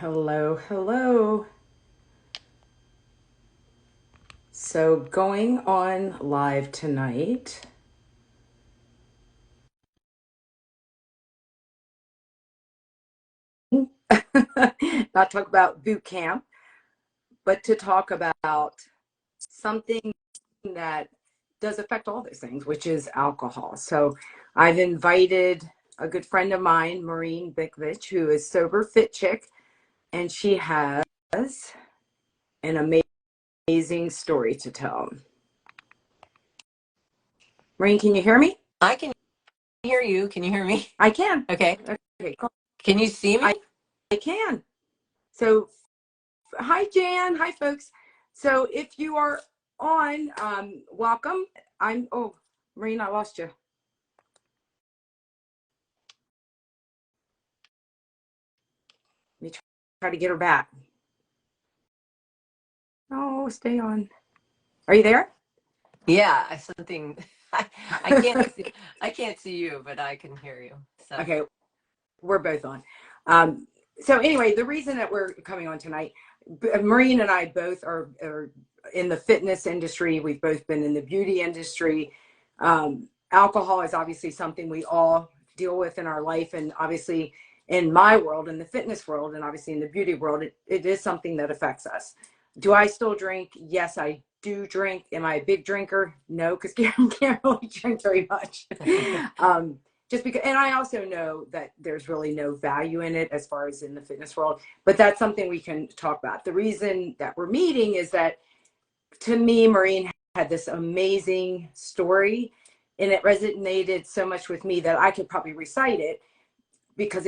Hello, hello. So, going on live tonight, not talk about boot camp, but to talk about something that does affect all those things, which is alcohol. So, I've invited a good friend of mine, Maureen Bikvich, who is sober fit chick, and she has an amazing story to tell. Maureen, can you hear me? I can hear you. Can you hear me? I can. Okay. Okay, cool. Can you see I, me? I can. So hi, Jan. Hi, folks. So if you are on, welcome. Oh, Marine, I lost you. Let me try to get her back. Oh, stay on. Are you there? Yeah, something. I, I can't see. I can't see you, but I can hear you. So Okay, we're both on. Um, so anyway, the reason that we're coming on tonight, Maureen and I both are in the fitness industry. We've both been in the beauty industry. Alcohol is obviously something we all deal with in our life, and obviously in my world, in the fitness world, and obviously in the beauty world, it is something that affects us. Do I still drink? Yes, I do drink. Am I a big drinker? No, because Karen can't really drink very much. Just because, and I also know that there's really no value in it as far as in the fitness world, but that's something we can talk about. The reason that we're meeting is that, to me, Maureen had this amazing story, and it resonated so much with me that I could probably recite it, because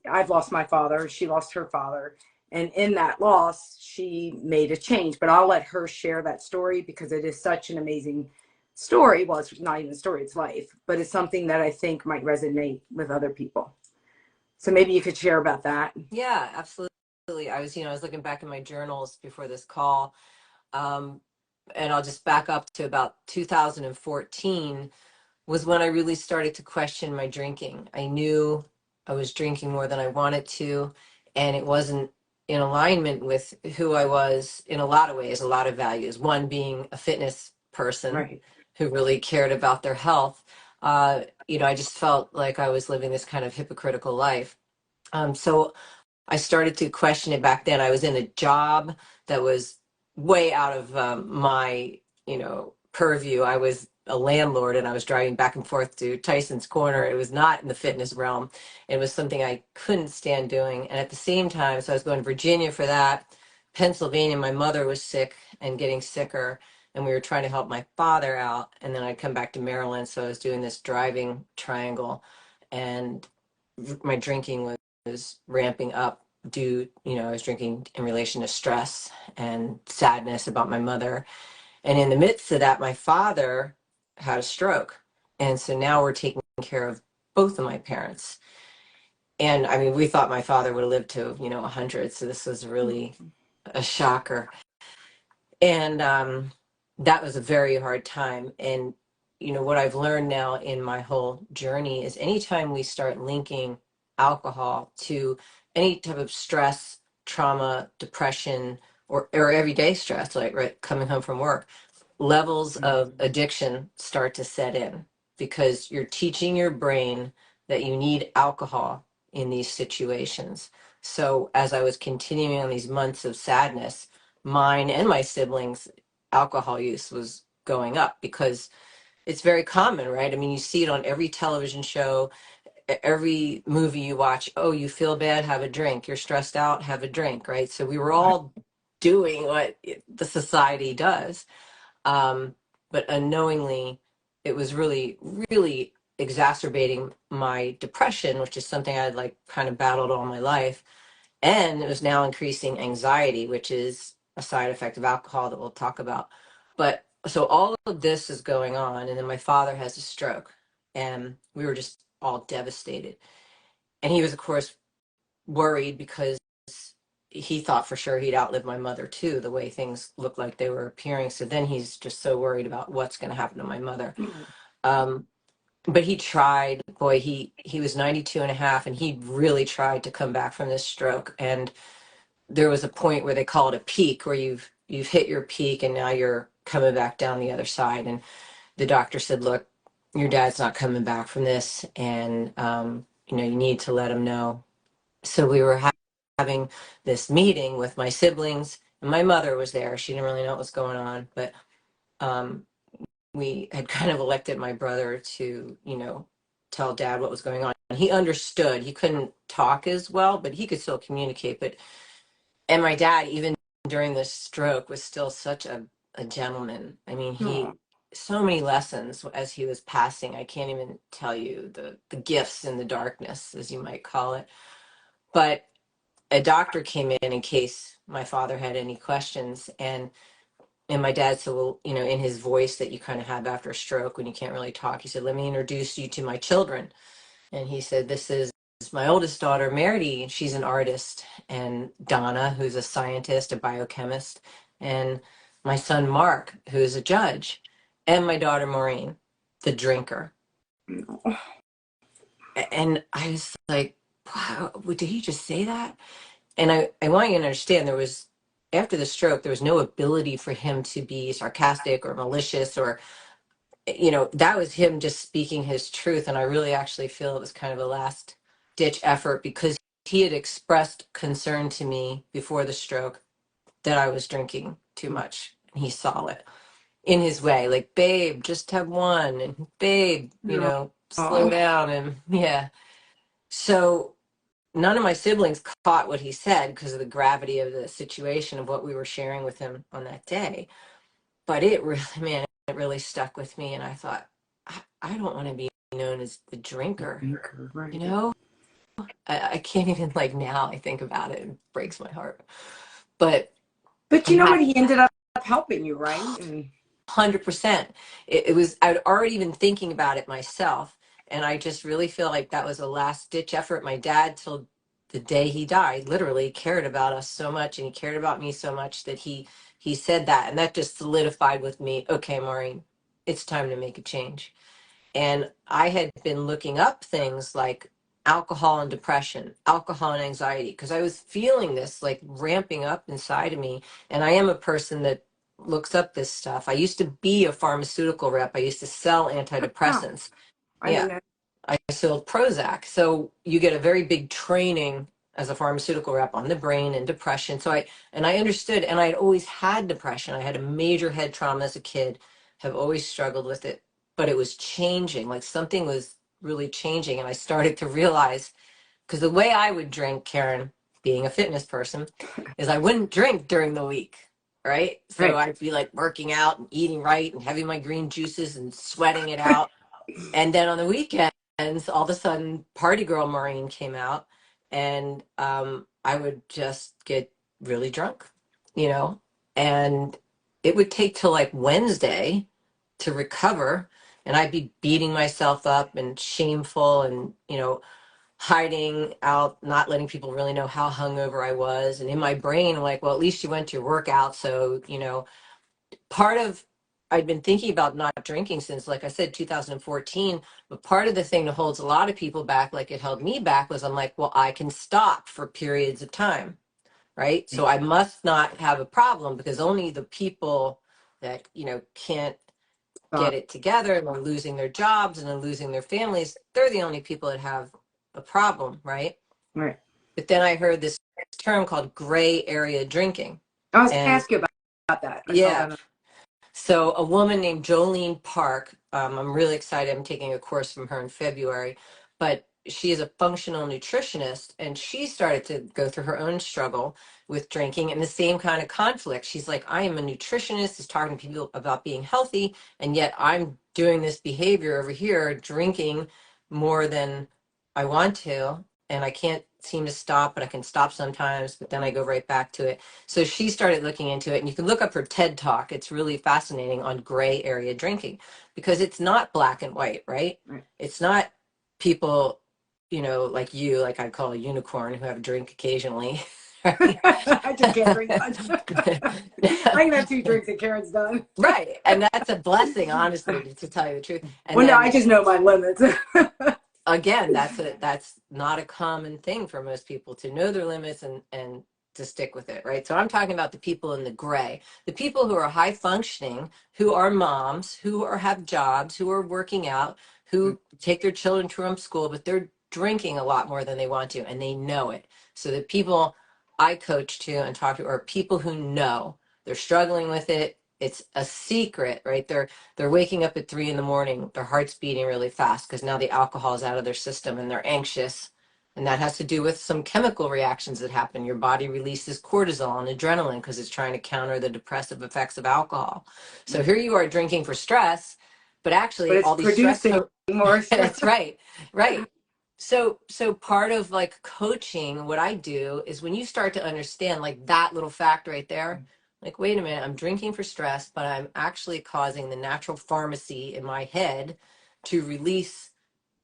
I've lost my father, she lost her father, and in that loss she made a change. But I'll let her share that story because it is such an amazing story. Well, it's not even a story, it's life, but it's something that I think might resonate with other people. So maybe you could share about that. yeah, absolutely. I was looking back in my journals before this call, um, and I'll just back up to about 2014 was when I really started to question my drinking. I knew I was drinking more than I wanted to, and it wasn't in alignment with who I was in a lot of ways, a lot of values. One being a fitness person Right. who really cared about their health. I just felt like I was living this kind of hypocritical life. So I started to question it back then. I was in a job that was way out of my, purview. I was a landlord and I was driving back and forth to Tyson's Corner. It was not in the fitness realm. It was something I couldn't stand doing. And at the same time, so I was going to Virginia for that. Pennsylvania, my mother was sick and getting sicker, and we were trying to help my father out. And then I'd come back to Maryland. So I was doing this driving triangle, and my drinking was ramping up due, I was drinking in relation to stress and sadness about my mother. And in the midst of that, my father had a stroke. And so now we're taking care of both of my parents. And I mean, we thought my father would have lived to, 100. So this was really a shocker. And that was a very hard time. And, what I've learned now in my whole journey is anytime we start linking alcohol to any type of stress, trauma, depression, or everyday stress, like right, coming home from work, levels of addiction start to set in because you're teaching your brain that you need alcohol in these situations. So as I was continuing on these months of sadness, mine and my siblings' alcohol use was going up because it's very common, right? I mean, you see it on every television show, every movie you watch. Oh, you feel bad, have a drink. You're stressed out, have a drink, right? So we were all doing what the society does, um, but unknowingly, it was really, really exacerbating my depression, which is something I'd like kind of battled all my life. And it was now increasing anxiety, which is a side effect of alcohol that we'll talk about. But so all of this is going on. And then my father has a stroke, and we were just all devastated. And he was, of course, worried because he thought for sure he'd outlive my mother too, the way things looked like they were appearing. So then he's just so worried about what's going to happen to my mother. Um, but he tried, boy, he was 92 and a half, and he really tried to come back from this stroke. And there was a point where they call it a peak, where you've hit your peak and now you're coming back down the other side. And the doctor said, look, your dad's not coming back from this, and you need to let him know. So we were having this meeting with my siblings, and my mother was there. She didn't really know what was going on, but um, we had kind of elected my brother to, tell dad what was going on. He understood. He couldn't talk as well, but he could still communicate. And my dad, even during this stroke, was still such a gentleman. I mean, so many lessons as he was passing. I can't even tell you the gifts in the darkness, as you might call it. But a doctor came in case my father had any questions, and my dad said, well, in his voice that you kind of have after a stroke when you can't really talk, he said, let me introduce you to my children. And he said, this is my oldest daughter, Merity, and she's an artist, and Donna, who's a scientist, a biochemist, and my son, Mark, who's a judge, and my daughter, Maureen, the drinker. And I was like, wow, did he just say that? And I want you to understand, after the stroke, there was no ability for him to be sarcastic or malicious or, that was him just speaking his truth. And I really actually feel it was kind of a last ditch effort, because he had expressed concern to me before the stroke that I was drinking too much. And he saw it in his way, like, babe, just have one, and babe, slow down. And yeah. So none of my siblings caught what he said because of the gravity of the situation of what we were sharing with him on that day. But it really stuck with me. And I thought, I don't want to be known as the drinker. Right. I can't even, like, now I think about it, it breaks my heart. But you know what? He ended up helping you, right? 100%. It was, I'd already been thinking about it myself. And I just really feel like that was a last ditch effort. My dad, till the day he died, literally cared about us so much, and he cared about me so much that he said that. And that just solidified with me, okay, Maureen, it's time to make a change. And I had been looking up things like alcohol and depression, alcohol and anxiety, because I was feeling this like ramping up inside of me. And I am a person that looks up this stuff. I used to be a pharmaceutical rep. I used to sell antidepressants. Yeah. I sold Prozac. So you get a very big training as a pharmaceutical rep on the brain and depression. So I understood, and I'd always had depression. I had a major head trauma as a kid, have always struggled with it, but it was changing. Like, something was really changing. And I started to realize, because the way I would drink, Karen, being a fitness person, is I wouldn't drink during the week. Right. So I'd be like working out and eating right and having my green juices and sweating it out. And then on the weekends, all of a sudden, Party Girl Maureen came out, and I would just get really drunk, and it would take till like Wednesday to recover, and I'd be beating myself up and shameful, and hiding out, not letting people really know how hungover I was. And in my brain, I'm like, well, at least you went to your workout, so part of, I'd been thinking about not drinking since, like I said, 2014. But part of the thing that holds a lot of people back, like it held me back, was I'm like, well, I can stop for periods of time, right? So I must not have a problem, because only the people that, can't get it together and are losing their jobs and are losing their families, they're the only people that have a problem, right? Right. But then I heard this term called gray area drinking. I was going to ask you about that. Yeah. So a woman named Jolene Park, I'm really excited. I'm taking a course from her in February, but she is a functional nutritionist, and she started to go through her own struggle with drinking and the same kind of conflict. She's like, I am a nutritionist, is talking to people about being healthy, and yet I'm doing this behavior over here, drinking more than I want to, and I can't seem to stop, but I can stop sometimes, but then I go right back to it. So she started looking into it, and you can look up her TED Talk. It's really fascinating on gray area drinking, because it's not black and white, right? It's not people, like you, like I call a unicorn, who have a drink occasionally. I just can't drink much. I can have 2 drinks and Karen's done. Right. And that's a blessing, honestly, to tell you the truth. And well, no, I just know my limits. Again, that's not a common thing for most people, to know their limits and to stick with it, right? So I'm talking about the people in the gray, the people who are high functioning, who are moms, who have jobs, who are working out, who take their children to from school, but they're drinking a lot more than they want to, and they know it. So the people I coach to and talk to are people who know they're struggling with it. It's a secret, right? They're waking up at 3 a.m, their heart's beating really fast because now the alcohol is out of their system and they're anxious. And that has to do with some chemical reactions that happen. Your body releases cortisol and adrenaline because it's trying to counter the depressive effects of alcohol. So here you are drinking for stress, but But actually it's all these stress. producing more stress. That's right. Right. So part of like coaching, what I do is when you start to understand like that little fact right there, like, wait a minute, I'm drinking for stress, but I'm actually causing the natural pharmacy in my head to release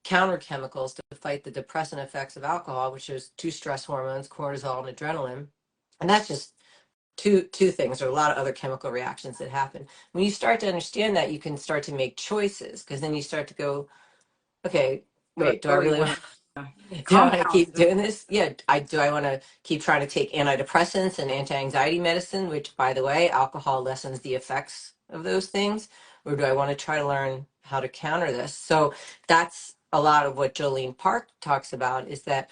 counter chemicals to fight the depressant effects of alcohol, which is two stress hormones, cortisol and adrenaline. And that's just two things. There are a lot of other chemical reactions that happen. When you start to understand that, you can start to make choices because then you start to go, okay, Do I wait, do I really really want to do I want to compound keep this? doing this? Yeah, I want to keep trying to take antidepressants and anti-anxiety medicine, which by the way, alcohol lessens the effects of those things, or do I want to try to learn how to counter this? So that's a lot of what Jolene Park talks about is that,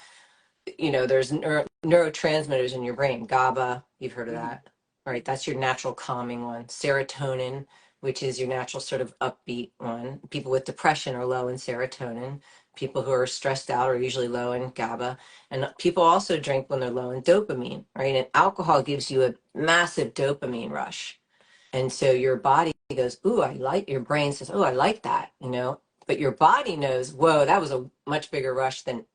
there's neurotransmitters in your brain. GABA, you've heard of that, right? That's your natural calming one. Serotonin, which is your natural sort of upbeat one. People with depression are low in serotonin. People who are stressed out are usually low in GABA. And people also drink when they're low in dopamine, right? And alcohol gives you a massive dopamine rush. And so your body goes, ooh, your brain says, oh, I like that. But your body knows, whoa, that was a much bigger rush than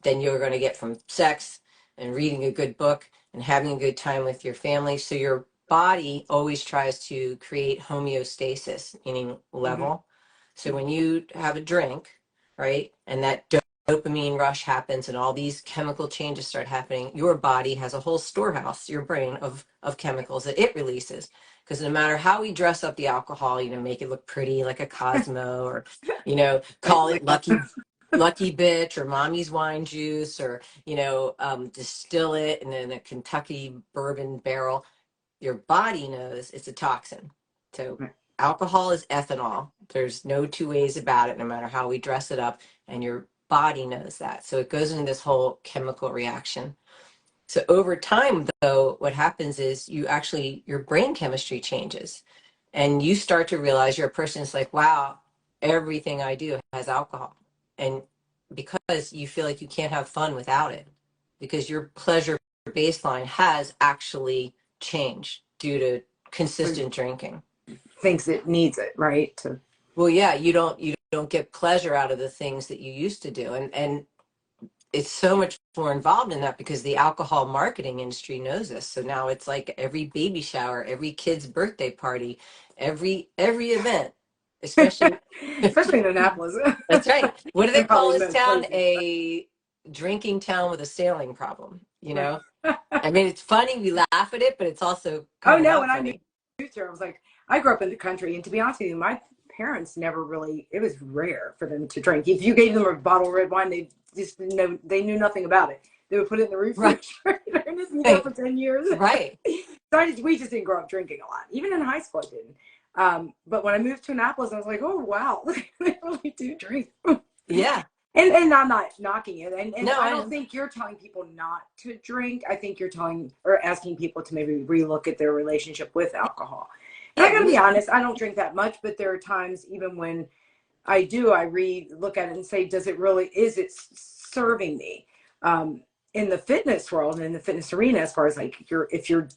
you're going to get from sex and reading a good book and having a good time with your family. So your body always tries to create homeostasis, meaning Mm-hmm. level. So when you have a drink, right, and that dopamine rush happens and all these chemical changes start happening, your body has a whole storehouse, your brain, of chemicals that it releases. Because no matter how we dress up the alcohol, make it look pretty like a Cosmo, or Like, call it lucky bitch or mommy's wine juice, or distill it in a Kentucky bourbon barrel, your body knows it's a toxin. So alcohol is ethanol. There's no two ways about it, no matter how we dress it up, and your body knows that. So it goes into this whole chemical reaction. So over time, though, what happens is your brain chemistry changes, and you start to realize you're a person that's like, wow, everything I do has alcohol. And because you feel like you can't have fun without it, because your pleasure baseline has actually changed due to consistent drinking. thinks it needs it, right? Well, yeah, you don't get pleasure out of the things that you used to do. And it's so much more involved in that because the alcohol marketing industry knows this. So now it's like every baby shower, every kid's birthday party, every event, especially Especially in Annapolis. that's right. What do they And call probably this most town? places. A drinking town with a sailing problem, I mean, it's funny, we laugh at it, but it's also Oh kind of no, not when I moved funny. here, I was like, I grew up in the country, and to be honest with you, my parents never really. It was rare for them to drink. If you gave them a bottle of red wine, they just didn't know. They knew nothing about it. They would put it in the Right, refrigerator, and it's been there for right, 10 years. right. We just didn't grow up drinking a lot. Even in high school, I didn't. But when I moved to Annapolis, I was like, oh wow, they really do drink. Yeah. And I'm not knocking it. And No, I I don't know. think you're telling people not to drink. I think you're telling or asking people to maybe relook at their relationship with alcohol. And I Yeah, gotta be really. honest, I don't drink that much, but there are times even when I do, I look at it and say, is it serving me? In the fitness world and in the fitness arena, as far as like if your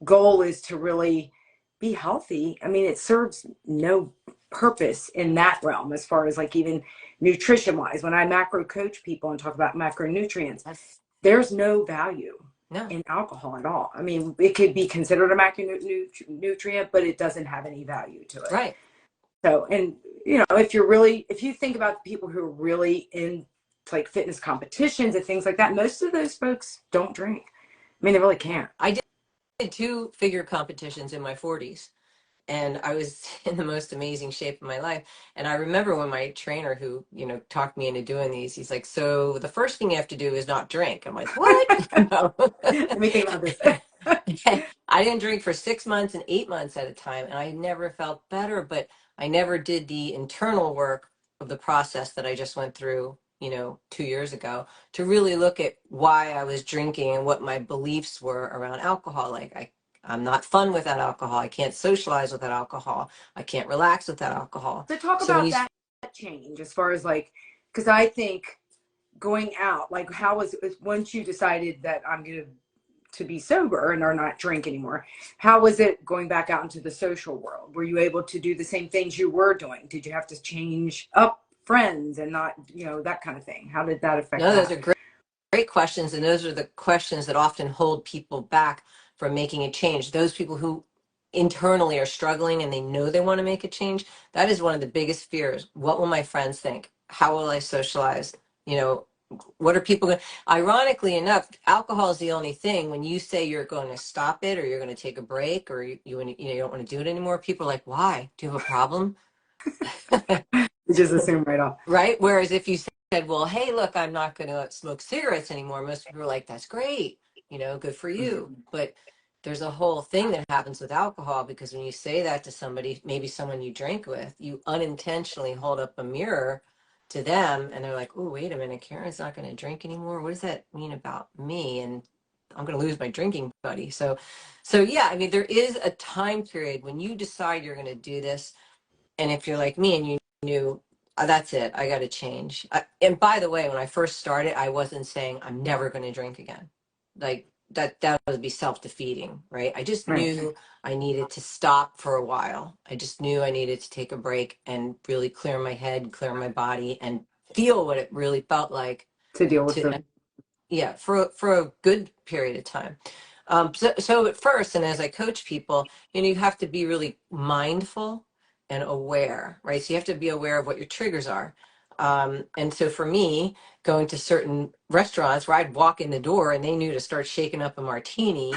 goal is to really be healthy, I mean, it serves no purpose in that realm as far as like even nutrition wise. When I macro coach people and talk about macronutrients, That's there's no value no. in alcohol at all. I mean, it could be considered a macronutrient, but it doesn't have any value to it. Right. So, and if you think about the people who are really in like fitness competitions and things like that, most of those folks don't drink. I mean, they really can't. I did two figure competitions in my 40s. and I was in the most amazing shape of my life. And I remember when my trainer, who, talked me into doing these, he's like, so the first thing you have to do is not drink. I'm like, what? No. Let me think about this. I didn't drink for 6 months and 8 months at a time, and I never felt better, but I never did the internal work of the process that I just went through, 2 years ago, to really look at why I was drinking and what my beliefs were around alcohol. Like, I'm not fun without alcohol. I can't socialize without alcohol. I can't relax without alcohol. So talk So when about you, that change as far as like, because I think going out, like how was once you decided that I'm going to be sober and or not drink anymore, how was it going back out into the social world? Were you able to do the same things you were doing? Did you have to change up friends and not, that kind of thing? How did that affect no, those that? are great questions, and those are the questions that often hold people back from making a change. Those people who internally are struggling and they know they want to make a change, that is one of the biggest fears. What will my friends think? How will I socialize? You know, what are people going? Ironically enough, alcohol is the only thing. When you say you're going to stop it, or you're going to take a break, or you don't want to do it anymore, people are like, "Why? Do you have a problem?" You just assume right off. Right? Whereas if you said, well, hey, look, I'm not going to smoke cigarettes anymore, most people are like, that's great, good for you. But there's a whole thing that happens with alcohol, because when you say that to somebody, maybe someone you drink with, you unintentionally hold up a mirror to them, and they're like, oh, wait a minute, Karen's not going to drink anymore. What does that mean about me? And I'm going to lose my drinking buddy. So yeah, I mean, there is a time period when you decide you're going to do this. And if you're like me and you knew, that's it, I got to change. And by the way, when I first started, I wasn't saying I'm never going to drink again. Like that would be self-defeating, right? I just Right. knew I needed to stop for a while. I just knew I needed to take a break and really clear my head, clear my body, and feel what it really felt like To deal with to, the yeah, for a good period of time. So at first, and as I coach people, you have to be really mindful and aware, right? So you have to be aware of what your triggers are. And so for me, going to certain restaurants where I'd walk in the door and they knew to start shaking up a martini,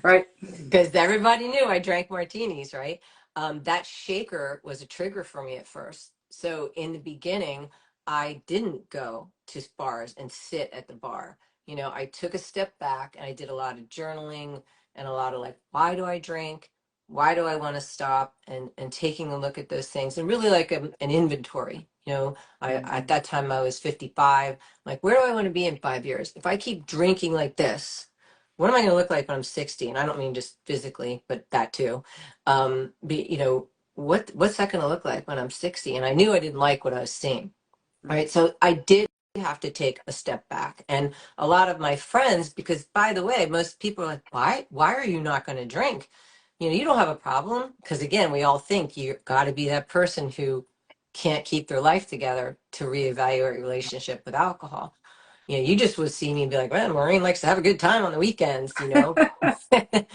right. because everybody knew I drank martinis, right? That shaker was a trigger for me at first. So in the beginning, I didn't go to bars and sit at the bar. I took a step back and I did a lot of journaling and a lot of like, why do I drink? Why do I want to stop? And taking a look at those things, and really like an inventory. I at that time I was 55. Like, where do I want to be in 5 years? If I keep drinking like this, what am I going to look like when I'm 60? And I don't mean just physically, but that too. What's that going to look like when I'm 60? And I knew I didn't like what I was seeing. All right. So I did have to take a step back. And a lot of my friends, because by the way, most people are like, why are you not going to drink? You don't have a problem. Because again, we all think you got to be that person who can't keep their life together to reevaluate your relationship with alcohol. You just would see me and be like, well, Maureen likes to have a good time on the weekends. But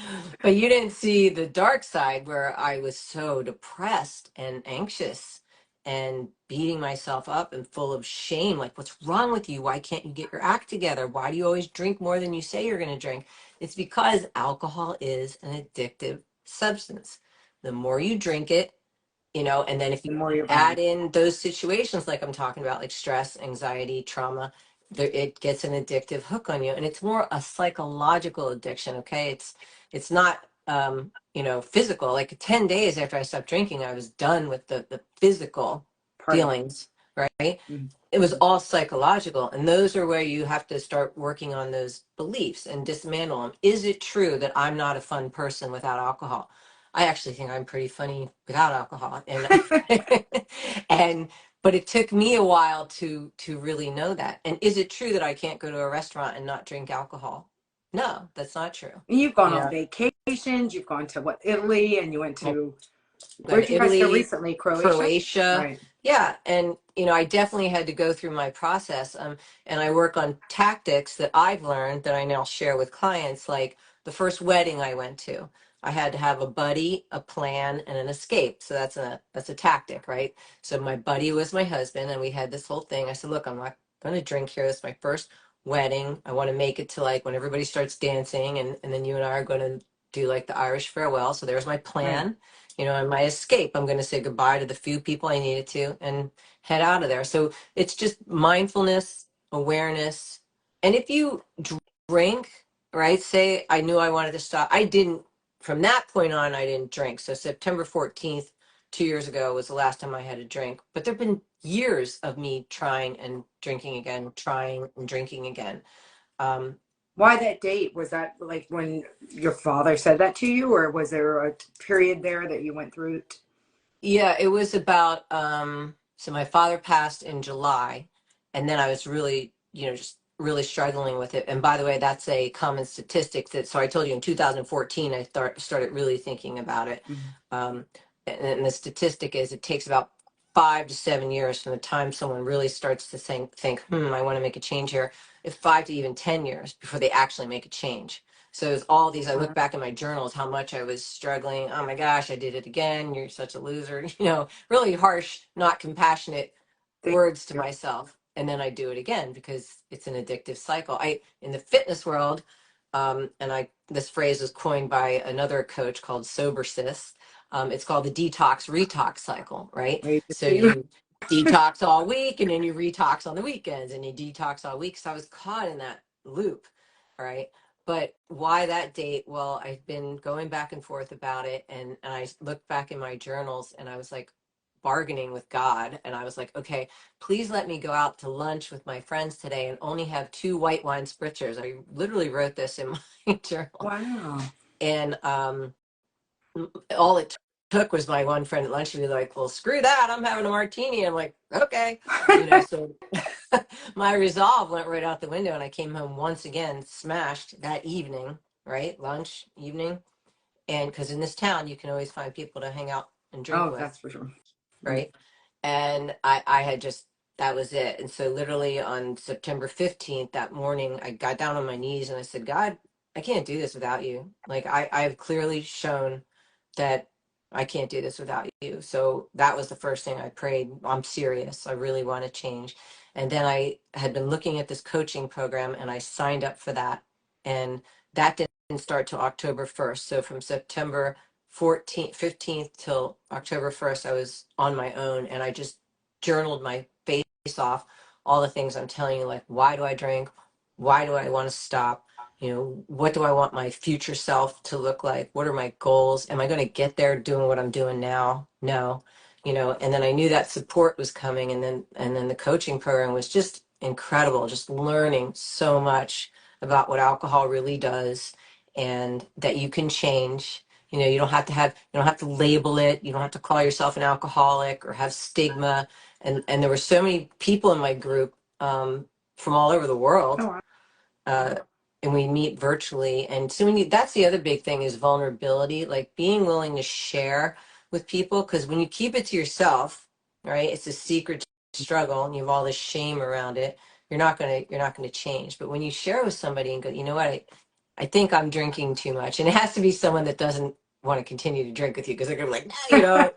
you didn't see the dark side, where I was so depressed and anxious and beating myself up and full of shame. Like, what's wrong with you? Why can't you get your act together? Why do you always drink more than you say you're going to drink? It's because alcohol is an addictive substance. The more you drink it, and then if you The more your body. add in those situations like I'm talking about, like stress, anxiety, trauma, it gets an addictive hook on you, and it's more a psychological addiction. Okay, it's not physical. Like 10 days after I stopped drinking, I was done with the physical Part of feelings, right? it. It was all psychological, and those are where you have to start working on those beliefs and dismantle them. Is it true that I'm not a fun person without alcohol? I actually think I'm pretty funny without alcohol, and and but it took me a while to really know that. And is it true that I can't go to a restaurant and not drink alcohol? No, that's not true. You've gone You on know, vacations. You've gone to what, Italy, and you went I've to, gone where'd to you guys go Italy, recently? Croatia? Croatia. Right. Yeah. And, I definitely had to go through my process. And I work on tactics that I've learned that I now share with clients. Like the first wedding I went to, I had to have a buddy, a plan, and an escape. So that's a tactic, right? So my buddy was my husband, and we had this whole thing. I said, look, I'm not going to drink here. This is my first wedding. I want to make it to like when everybody starts dancing, and then you and I are going to do like the Irish farewell. So there's my Right. plan, and my escape. I'm going to say goodbye to the few people I needed to and head out of there. So it's just mindfulness, awareness. And if you drink, right, say I knew I wanted to stop, I didn't, from that point on, I didn't drink. So September 14th, 2 years ago was the last time I had a drink. But there've been years of me trying and drinking again, trying and drinking again. Um, Why that date? Was that like when your father said that to you, or was there a period there that you went through? Yeah, it was about so my father passed in July, and then I was really, just really struggling with it. And by the way, that's a common statistic that, so I told you in 2014 I started really thinking about it. Mhm. Um and the statistic is it takes about 5 to 7 years from the time someone really starts to think, I want to make a change here, if 5 to even 10 years before they actually make a change. So it's all these, I look back in my journals, how much I was struggling. Oh my gosh, I did it again. You're such a loser. Really harsh, not compassionate Thank words to you. myself. And then I do it again because it's an addictive cycle. In the fitness world, this phrase was coined by another coach called Sober Sis. It's called the detox retox cycle, right? Wait to So see. you detox all week and then you retox on the weekends and you detox all week. So I was caught in that loop, right? But why that date? Well, I've been going back and forth about it, and I looked back in my journals, and I was like bargaining with God, and I was like, okay, please let me go out to lunch with my friends today and only have 2 white wine spritzers. I literally wrote this in my journal, Wow. and all it took was my one friend at lunch to be like, well, screw that, I'm having a martini. I'm like, okay, so my resolve went right out the window, and I came home once again smashed that evening, right? Lunch, evening. And because in this town, you can always find people to hang out and drink Oh, with, that's for sure. Right. right? And I had just, that was it. And so literally on September 15th, that morning, I got down on my knees and I said, God, I can't do this without you. Like I've clearly shown that I can't do this without you. So that was the first thing I prayed. I'm serious. I really want to change. And then I had been looking at this coaching program and I signed up for that. And that didn't start till October 1st. So from September 14th, 15th till October 1st, I was on my own and I just journaled my face off, all the things I'm telling you, like, why do I drink? Why do I want to stop? What do I want my future self to look like? What are my goals? Am I going to get there doing what I'm doing now? No. And then I knew that support was coming, and then the coaching program was just incredible, just learning so much about what alcohol really does and that you can change. You don't have to label it. You don't have to call yourself an alcoholic or have stigma. And there were so many people in my group from all over the Oh, world, wow. uh, and we meet virtually. And so that's the other big thing is vulnerability, like being willing to share with people. Because when you keep it to yourself, right, it's a secret struggle, and you have all this shame around it. You're not gonna change. But when you share with somebody and go, you know what, I think I'm drinking too much, and it has to be someone that doesn't want to continue to drink with you because they're gonna be like, no,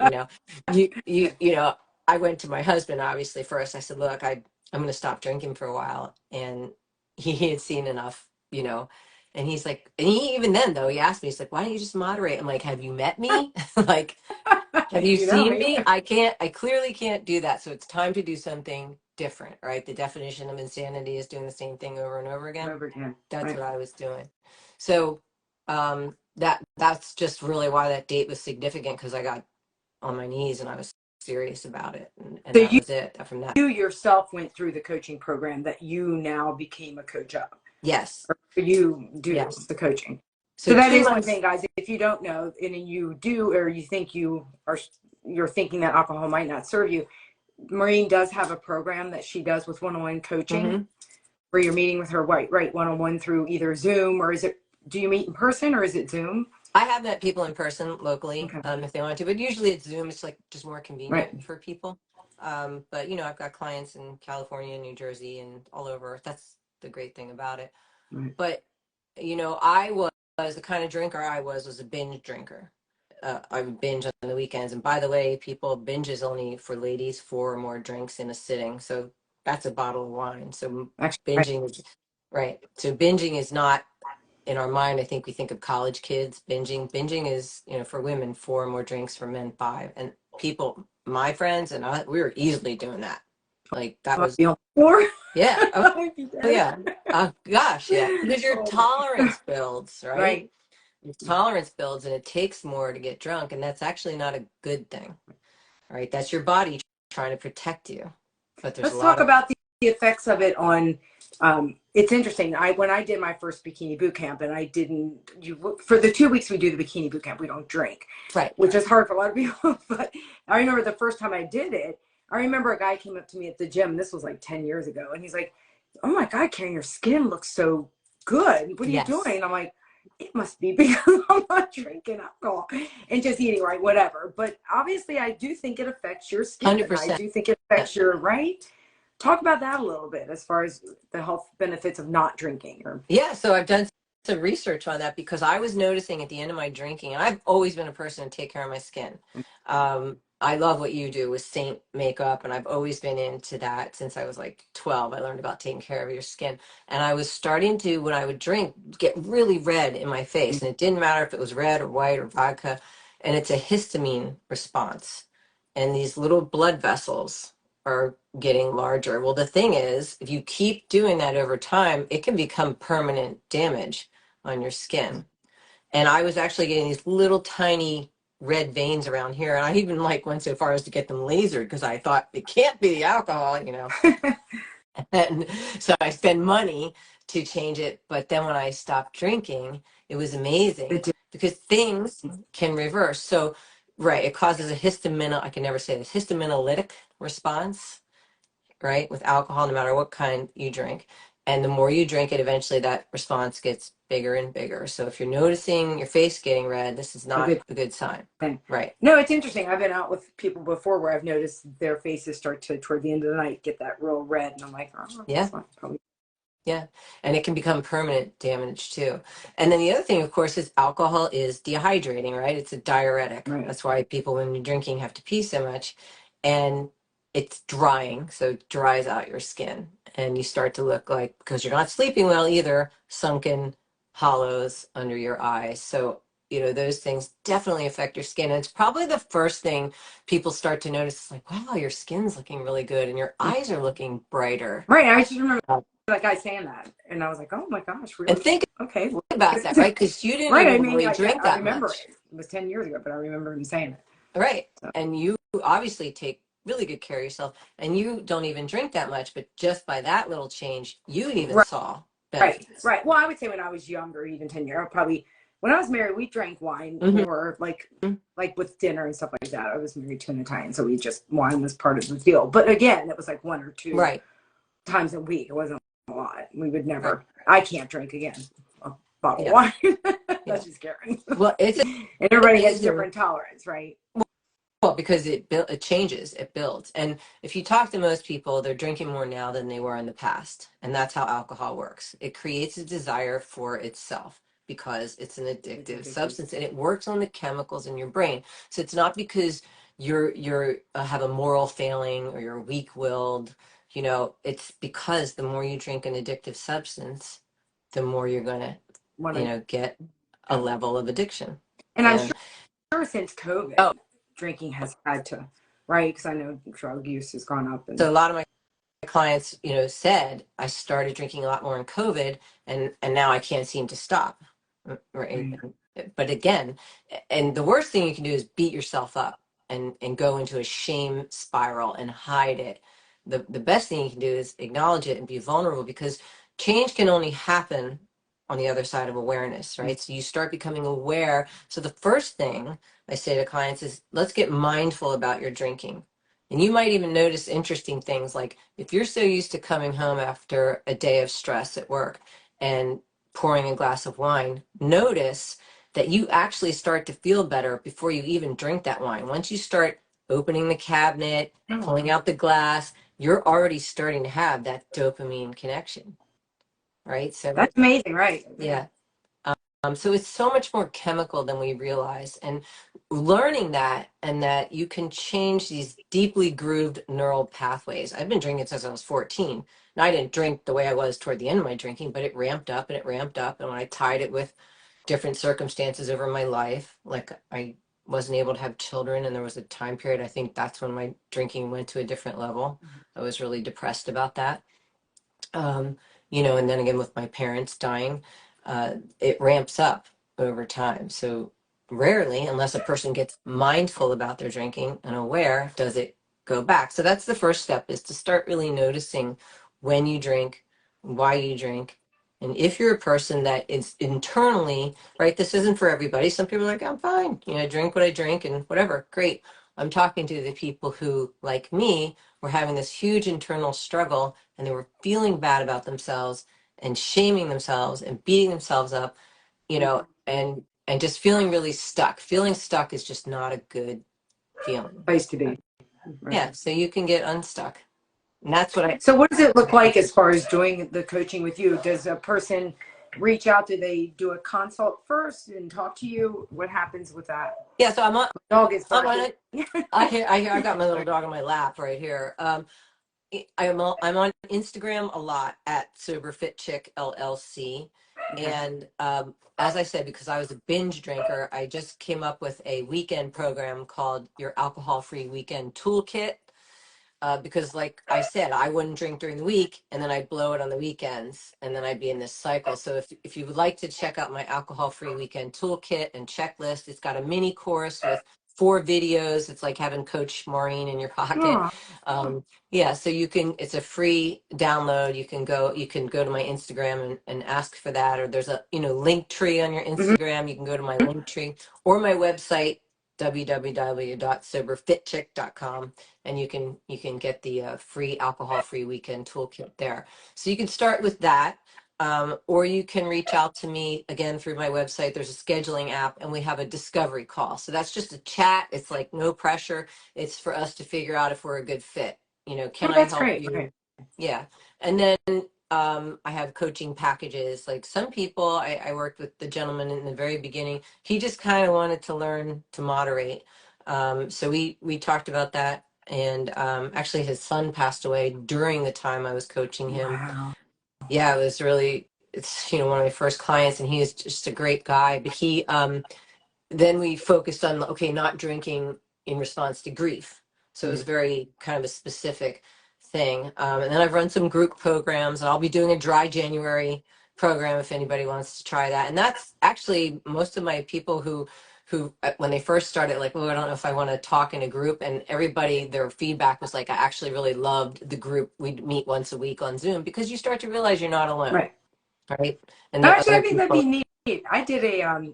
you know. I went to my husband obviously first. I said, look, I'm gonna stop drinking for a while, and he had seen enough, and he's like, and he, even then though, he asked me, he's like, why don't you just moderate? I'm like, have you met me? Like, have you You know, seen me? maybe. I clearly can't do that. So it's time to do something different, right? The definition of insanity is doing the same thing over and over again. Over again. That's Right. what I was doing. So that's just really why that date was significant, because I got on my knees and I was serious about it. And So that was it from that. you yourself went through the coaching program that you now became a coach of. Yes. Or you do Yes. the coaching. So So that two is one months. thing, guys. If you don't know, and you do, or you think you're thinking that alcohol might not serve you, Maureen does have a program that she does with one-on-one coaching, Mhm. where you're meeting with her right one-on-one through either Zoom, or do you meet in person, or is it Zoom? I have met people in person locally, Okay. if they want to, but usually it's Zoom. It's like just more Right. convenient for people. But I've got clients in California, New Jersey, and all over. That's the great thing about it. Right. But I was the kind of drinker was a binge drinker. I would binge on the weekends. And by the way, people, binge is only for ladies, 4 or more drinks in a sitting. So that's a bottle of wine. So Actually, right. binging is right. So binging is not in our mind, I think we think of college kids binging. Binging is, for women, 4 more drinks, for men 5. And people, my friends and I, we were easily doing that. Like that Might was, be on 4. yeah. Oh, I might be oh, dead. yeah. Gosh, yeah. Because your Oh my God. tolerance builds, right? Right. Your tolerance builds and it takes more to get drunk. And that's actually not a good thing, right? That's your body trying to protect you. But there's a Let's lot talk of, about the effects of it on. It's interesting. When I did my first bikini boot camp, and I didn't. For the 2 weeks we do the bikini boot camp, we don't drink, right. which is hard for a lot of people. But I remember the first time I did it. I remember a guy came up to me at the gym. This was like 10 years ago, and he's like, "Oh my God, Karen, your skin looks so good. What are you Yes. doing?" I'm like, "It must be because I'm not drinking alcohol and just eating right, whatever." But obviously, I do think it affects your skin. I 100%. do think it affects your right. Talk about that a little bit as far as the health benefits of not drinking. Or Yeah, so I've done some research on that because I was noticing at the end of my drinking, and I've always been a person to take care of my skin. I love what you do with Saint makeup, and I've always been into that since I was like 12. I learned about taking care of your skin, and I was starting to, when I would drink, get really red in my face, and it didn't matter if it was red or white or vodka, and it's a histamine response, and these little blood vessels are getting larger. Well, the thing is, if you keep doing that over time, it can become permanent damage on your skin. And I was actually getting these little tiny red veins around here. And I even like went so far as to get them lasered because I thought it can't be the alcohol. And so I spend money to change it. But then when I stopped drinking, it was amazing because things can reverse. So, right, it causes a I can never say this, histaminolytic response, right, with alcohol, no matter what kind you drink. And the more you drink it, eventually that response gets bigger and bigger. So if you're noticing your face getting red, this is a not good a good sign. thing. Right. No, it's interesting. I've been out with people before where I've noticed their faces start to, toward the end of the night, get that real red. And I'm like, oh, Yeah. that's not probably. Yeah. And it can become permanent damage too. And then the other thing, of course, is alcohol is dehydrating, right? It's a diuretic. Right. That's why people, when you're drinking, have to pee so much. And it's drying. So it dries out your skin. And you start to look like, because you're not sleeping well either, sunken hollows under your eyes. So, those things definitely affect your skin. And it's probably the first thing people start to notice. It's like, wow, your skin's looking really good and your eyes are looking brighter. Right. I just remember that guy saying that. And I was like, oh my gosh, And really? think Okay. Well, about that, right? Because you didn't right. I even mean, really like, drink I that remember much, it. It was 10 years ago, but I remember him saying it. right? So. And you obviously take really good care of yourself, and you don't even drink that much, but just by that little change, you even Right. saw Right, benefits. right. Well, I would say when I was younger, even 10 years, probably when I was married, we drank wine Mm-hmm. more like with dinner and stuff like that. I was married to an Italian, so wine was part of the deal. But again, it was like 1 or 2 Right, times a week. It wasn't a lot. We would right. never, I can't drink again a bottle of Yeah, wine. yeah. That's just Karen. Well, it's And everybody has amazing. different tolerance, right? Well, because it changes, it builds. And if you talk to most people, they're drinking more now than they were in the past. And that's how alcohol works. It creates a desire for itself because it's an addictive substance and it works on the chemicals in your brain. So it's not because you're have a moral failing or you're weak-willed, it's because the more you drink an addictive substance, the more you're going to, When I, get a level of addiction. and I'm And sure since COVID, oh, drinking has had to, right? Because I know drug use has gone up. so And a lot of my clients, said I started drinking a lot more in COVID and now I can't seem to stop. Right. right. But again, and the worst thing you can do is beat yourself up and go into a shame spiral and hide it. The best thing you can do is acknowledge it and be vulnerable because change can only happen on the other side of awareness, right? So you start becoming aware. So the first thing I say to clients is let's get mindful about your drinking. And you might even notice interesting things like if you're so used to coming home after a day of stress at work and pouring a glass of wine, notice that you actually start to feel better before you even drink that wine. Once you start opening the cabinet, pulling out the glass, you're already starting to have that dopamine connection, right? So That's amazing, right? yeah. So it's so much more chemical than we realize. And learning that, and that you can change these deeply grooved neural pathways. I've been drinking since I was 14. Now, I didn't drink the way I was toward the end of my drinking, but it ramped up and it ramped up. And when I tied it with different circumstances over my life, like I wasn't able to have children, and there was a time period, I think that's when my drinking went to a different level. I was really depressed about that. um, and then again with my parents dying, it ramps up over time. So rarely, unless a person gets mindful about their drinking and aware, does it go back. So that's the first step, is to start really noticing when you drink, why you drink. And if you're a person that is internally, right, this isn't for everybody. Some people are like, I'm fine, I drink what I drink and whatever, great. I'm talking to the people who, like me, were having this huge internal struggle, and they were feeling bad about themselves and shaming themselves and beating themselves up, and just feeling really stuck. Feeling stuck is just not a good feeling. Place to be. Right. Yeah, so you can get unstuck. And that's what I So what does it look like as far as doing the coaching with you? Does a person reach out? Do they do a consult first and talk to you? What happens with that? Yeah, so I'm on Dog is I'm on barking. it. I got my little dog on my lap right here. I'm on Instagram a lot at Sober Fit Chick LLC. And as I said, because I was a binge drinker, I just came up with a weekend program called Your Alcohol Free Weekend Toolkit. Because like I said, I wouldn't drink during the week, and then I'd blow it on the weekends, and then I'd be in this cycle. So if you would like to check out my Alcohol Free Weekend Toolkit and checklist, it's got a mini course with 4 videos. It's like having Coach Maureen in your pocket. Oh, Yeah, so it's a free download. You can go to my Instagram and ask for that, or there's a link tree on your Instagram. You can go to my link tree or my website, www.soberfitchick.com, and you can get the free alcohol free weekend toolkit there. So you can start with that. Or you can reach out to me again through my website. There's a scheduling app, and we have a discovery call. So that's just a chat. It's like no pressure. It's for us to figure out if we're a good fit. Can I that's help great. you? Okay. Yeah. And then I have coaching packages. Like some people, I worked with the gentleman in the very beginning. He just kind of wanted to learn to moderate. So we talked about that. And actually, his son passed away during the time I was coaching him. Wow. Yeah, it's one of my first clients, and he is just a great guy. But then we focused on, okay, not drinking in response to grief. So it was very kind of a specific thing. And then I've run some group programs, and I'll be doing a dry January program if anybody wants to try that. And that's actually most of my people who when they first started, like, oh, I don't know if I want to talk in a group, and everybody, their feedback was like, I actually really loved the group. We'd meet once a week on Zoom, because you start to realize you're not alone. Right. Right. And there are Actually, I other think that'd be people. neat. I did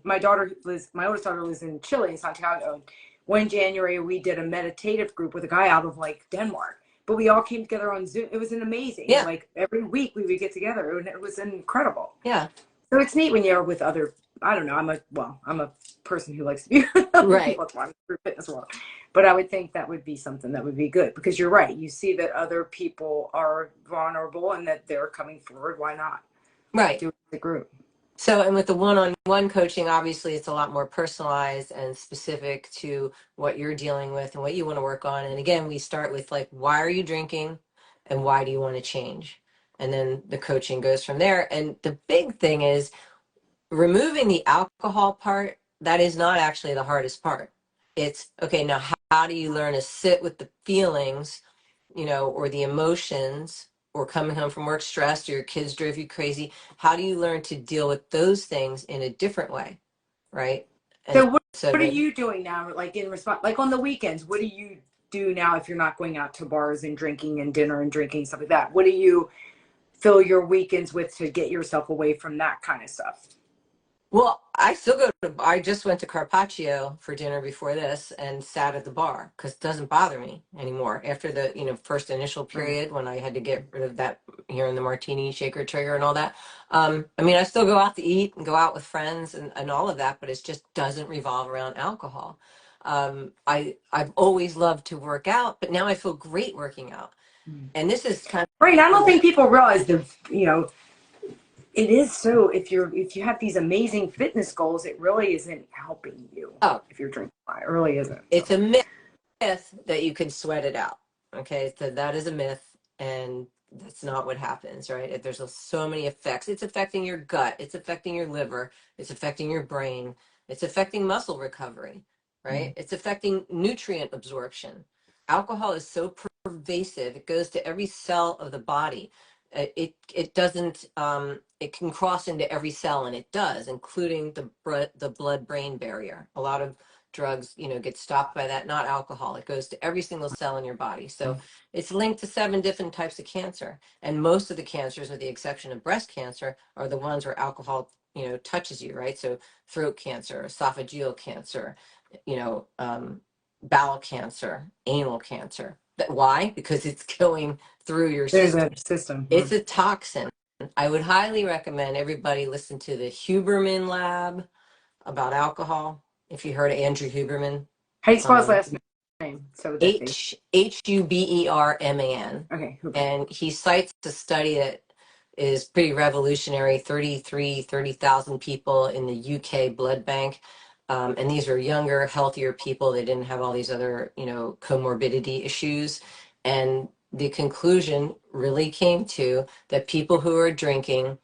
my oldest daughter lives in Chile, in Santiago. One January, we did a meditative group with a guy out of like Denmark, but we all came together on Zoom. It was an amazing. Yeah. Like every week we would get together, and it was incredible. Yeah. So it's neat when you're with other. I don't know. I'm a person who likes to be with other Right. people. That's why I'm through fitness world. But I would think that would be something that would be good, because you're right. You see that other people are vulnerable and that they're coming forward. Why not? Right. Do it as a group. So, and with the one-on-one coaching, obviously it's a lot more personalized and specific to what you're dealing with and what you want to work on. And again, we start with like, why are you drinking and why do you want to change? And then the coaching goes from there. And the big thing is removing the alcohol part. That is not actually the hardest part. It's okay, now how do you learn to sit with the feelings, or the emotions, or coming home from work stressed, or your kids drove you crazy? How do you learn to deal with those things in a different way, right? So And what are you doing now? Like in response, like on the weekends, what do you do now if you're not going out to bars and drinking and dinner and drinking, stuff like that? What do you fill your weekends with to get yourself away from that kind of stuff? Well, I just went to Carpaccio for dinner before this and sat at the bar, because it doesn't bother me anymore after the, first initial period when I had to get rid of that here in the martini shaker trigger and all that. I still go out to eat and go out with friends and all of that, but it just doesn't revolve around alcohol. I've always loved to work out, but now I feel great working out. And this is kind of right. I don't think people realize it is. So if you have these amazing fitness goals, it really isn't helping you Oh, if you're drinking a lot. It really isn't. it's So. a myth that you can sweat it out. Okay, so that is a myth, and that's not what happens, right? There's so many effects. It's affecting your gut, it's affecting your liver, it's affecting your brain, it's affecting muscle recovery, right? It's affecting nutrient absorption. Alcohol is so pervasive; it goes to every cell of the body. It doesn't. It can cross into every cell, and it does, including the blood brain barrier. A lot of drugs, get stopped by that, not alcohol. It goes to every single cell in your body. So it's linked to 7 different types of cancer. And most of the cancers, with the exception of breast cancer, are the ones where alcohol, touches you, right? So throat cancer, esophageal cancer, bowel cancer, anal cancer. Why? Because it's going through your There's system. a system. It's a toxin. I would highly recommend everybody listen to the Huberman Lab about alcohol. If you heard of Andrew Huberman, How do you spell his last name? So that they. Huberman. Okay. And he cites a study that is pretty revolutionary. 30,000 people in the UK blood bank. And these are younger, healthier people. They didn't have all these other, comorbidity issues. And the conclusion really came to that people who are drinking,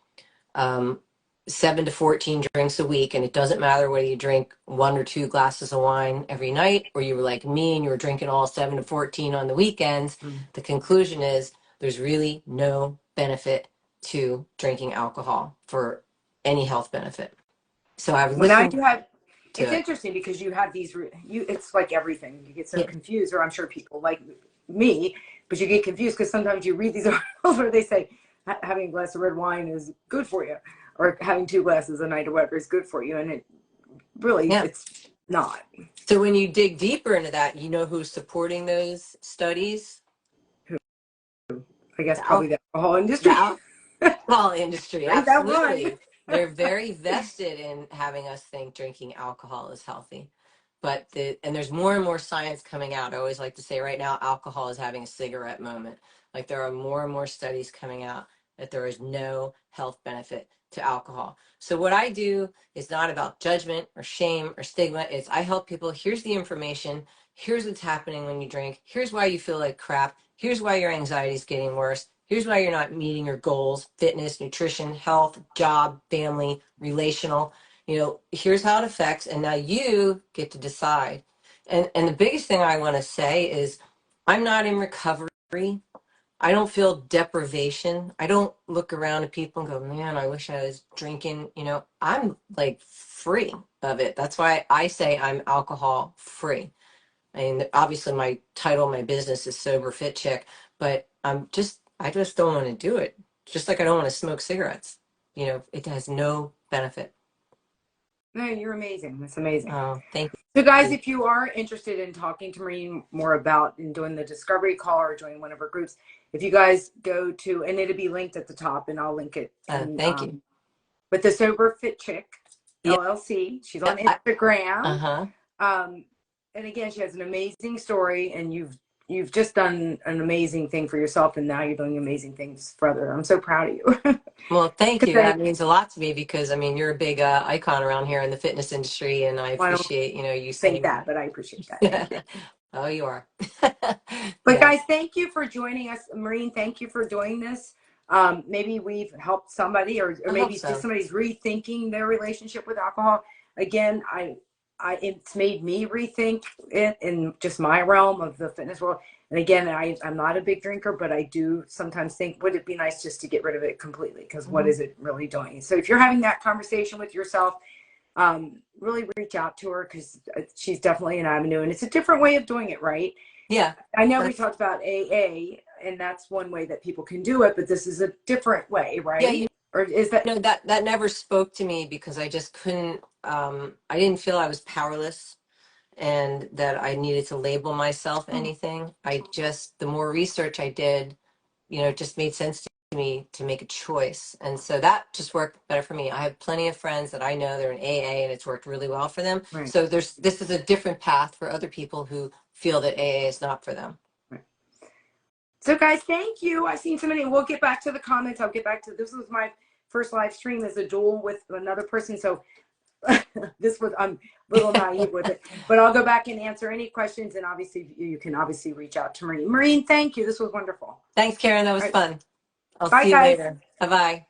um, 7 to 14 drinks a week, and it doesn't matter whether you drink 1 or 2 glasses of wine every night, or you were like me and you were drinking all 7 to 14 on the weekends. The conclusion is there's really no benefit to drinking alcohol for any health benefit. So I've When I listened do have, to it's it. interesting because you have these. It's like everything. You get so Yeah. confused, or I'm sure people like me, but you get confused because sometimes you read these articles where they say having a glass of red wine is good for you, or having 2 glasses a night or whatever is good for you, and it really Yeah. it's not. So when you dig deeper into that, you know who's supporting those studies? I guess The, probably al- the alcohol the industry. alcohol industry. Ain't that one? Absolutely. They're very vested in having us think drinking alcohol is healthy. And there's more and more science coming out. I always like to say right now, alcohol is having a cigarette moment. Like there are more and more studies coming out that there is no health benefit to alcohol. So what I do is not about judgment or shame or stigma. It's I help people. Here's the information. Here's what's happening when you drink. Here's why you feel like crap. Here's why your anxiety is getting worse. Here's why you're not meeting your goals: fitness, nutrition, health, job, family, relational. Here's how it affects, and now you get to decide. And the biggest thing I want to say is I'm not in recovery. I don't feel deprivation. I don't look around at people and go, man, I wish I was drinking. I'm like free of it. That's why I say I'm alcohol free. I mean, obviously my title, my business is Sober Fit Chick, but I just don't want to do it. Just like I don't want to smoke cigarettes. It has no benefit. No, you're amazing. That's amazing. Oh, thank So, guys, you. if you are interested in talking to Maureen more about and doing the discovery call or joining one of her groups, if you guys go to, and it'll be linked at the top, and I'll link it. And Thank you. but the Sober Fit Chick Yeah. LLC, she's on Yeah, Instagram. uh-huh. And again, she has an amazing story, and you've just done an amazing thing for yourself, and now you're doing amazing things for others. I'm so proud of you. Well, thank you. That means a lot to me because I mean you're a big icon around here in the fitness industry, and I Well, I don't appreciate you think saying that, but I appreciate that. Thank you. Oh, you are. But Yes. guys, thank you for joining us. Maureen, thank you for doing this. Maybe we've helped somebody, or I hope maybe so. just somebody's rethinking their relationship with alcohol. Again, it's made me rethink it in just my realm of the fitness world. And again, I'm not a big drinker, but I do sometimes think, would it be nice just to get rid of it completely? Because what is it really doing? So if you're having that conversation with yourself, really reach out to her, because she's definitely an avenue, and it's a different way of doing it, right? Yeah. I know we talked about AA, and that's one way that people can do it, but this is a different way, right? Yeah, Or is that? that never spoke to me because I just couldn't, I didn't feel I was powerless and that I needed to label myself anything. The more research I did, it just made sense to me to make a choice. And so that just worked better for me. I have plenty of friends that I know they're in AA and it's worked really well for them. Right. So this is a different path for other people who feel that AA is not for them. Right. So guys, thank you. I've seen so many. We'll get back to the comments. I'll get back to this. Was my first live stream as a dual with another person. So this was, I'm a little naive with it, but I'll go back and answer any questions. And obviously you can obviously reach out to Maureen. Maureen, thank you. This was wonderful. Thanks, Karen. That was fun. I'll Bye, see you guys. later. Bye-bye.